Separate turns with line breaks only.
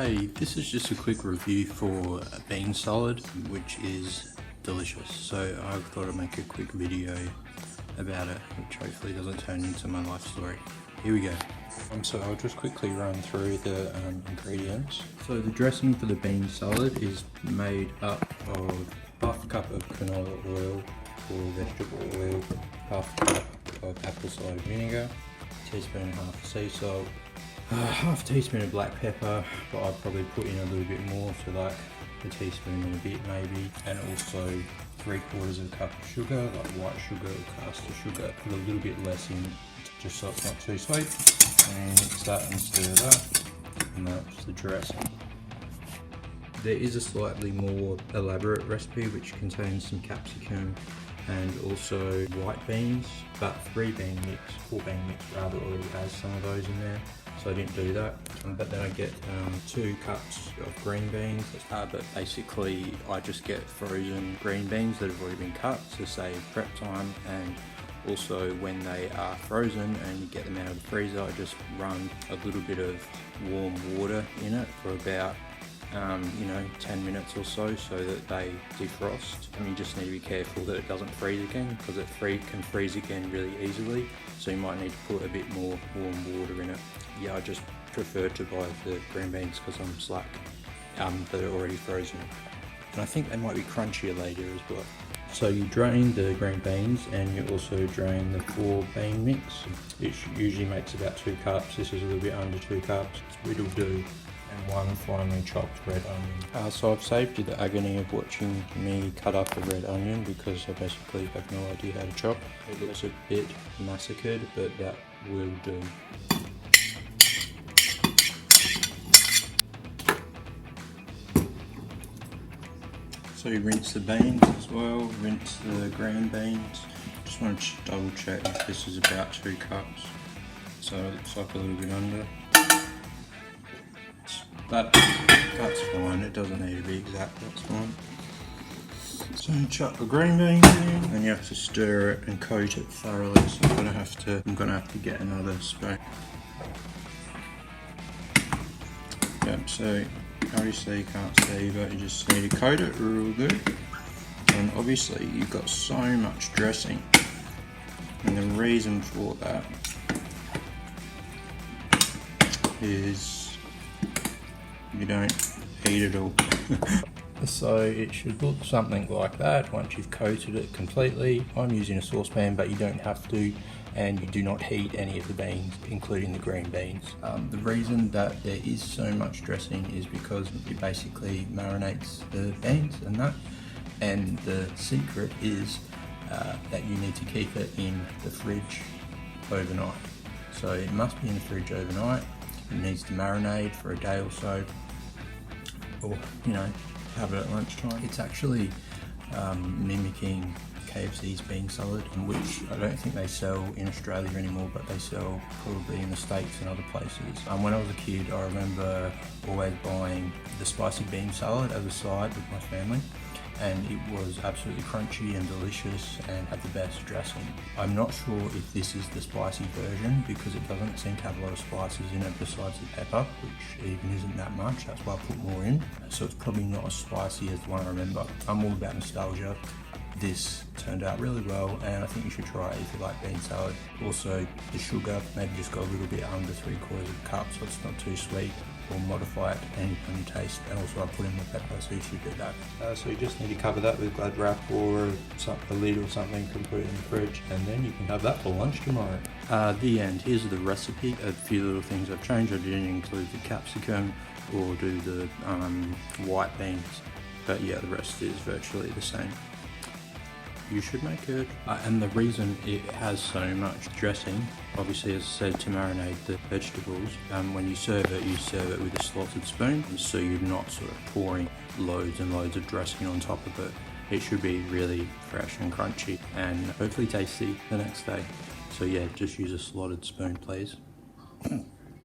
Hey, this is just a quick review for a bean salad, which is delicious. So I thought I'd make a quick video about it, which hopefully doesn't turn into my life story. Here we go. So I'll just quickly run through the ingredients. So the dressing for the bean salad is made up of half a cup of canola oil or vegetable oil, half a cup of apple cider vinegar, a teaspoon and a half of sea salt, half a teaspoon of black pepper, but I'd probably put in a little bit more, so like a teaspoon and a bit maybe, and also 3/4 of a cup of sugar, like white sugar or caster sugar. Put a little bit less in just so it's not too sweet, and mix that and stir that, and that's the dressing. There is a slightly more elaborate recipe which contains some capsicum and also white beans, but 4 bean mix rather already has some of those in there, so I didn't do that. But then I get 2 cups of green beans, but basically I just get frozen green beans that have already been cut to save prep time, and also when they are frozen and you get them out of the freezer, I just run a little bit of warm water in it for about 10 minutes or so that they defrost. And you just need to be careful that it doesn't freeze again, because it can freeze again really easily, so you might need to put a bit more warm water in it. Yeah, I just prefer to buy the green beans because I'm slack, that are already frozen, and I think they might be crunchier later as well. So you drain the green beans and you also drain the 4 bean mix. It usually makes about 2 cups. This is a little bit under 2 cups. It'll do. And 1 finely chopped red onion. So I've saved you the agony of watching me cut up a red onion because I basically have no idea how to chop. It looks a bit massacred, but that will do. So you rinse the beans as well, rinse the green beans. Just want to double check if this is about 2 cups. So it looks like a little bit under. That's fine, it doesn't need to be exact, that's fine. So you chuck the green beans in, and you have to stir it and coat it thoroughly, so I'm gonna have to get another spoon. Yep, so obviously you can't see, but you just need to coat it real good. And obviously you've got so much dressing, and the reason for that is you don't heat it all. So it should look something like that once you've coated it completely. I'm using a saucepan, but you don't have to, and you do not heat any of the beans, including the green beans. The reason that there is so much dressing is because it basically marinates the beans and that, and the secret is that you need to keep it in the fridge overnight. So it must be in the fridge overnight. It needs to marinate for a day or so, or have it at lunchtime. It's actually mimicking KFC's bean salad, which I don't think they sell in Australia anymore, but they sell probably in the States and other places. When I was a kid, I remember always buying the spicy bean salad as a side with my family, and it was absolutely crunchy and delicious and had the best dressing. I'm not sure if this is the spicy version because it doesn't seem to have a lot of spices in it besides the pepper, which even isn't that much, that's why I put more in. So it's probably not as spicy as the one I remember. I'm all about nostalgia. This turned out really well, and I think you should try it if you like bean salad. Also, the sugar, maybe just go a little bit under 3/4 of a cup so it's not too sweet, or modify it depending on your taste. And also I put in the pepper, so you should do that. So you just need to cover that with glad wrap or a lid or something, can put it in the fridge, and then you can have that for lunch tomorrow. The end. Here's the recipe. A few little things I've changed. I didn't include the capsicum or do the white beans, but yeah, the rest is virtually the same. You should make it. And the reason it has so much dressing, obviously as I said, to marinate the vegetables, when you serve it with a slotted spoon, so you're not sort of pouring loads and loads of dressing on top of it. It should be really fresh and crunchy and hopefully tasty the next day. So yeah, just use a slotted spoon please.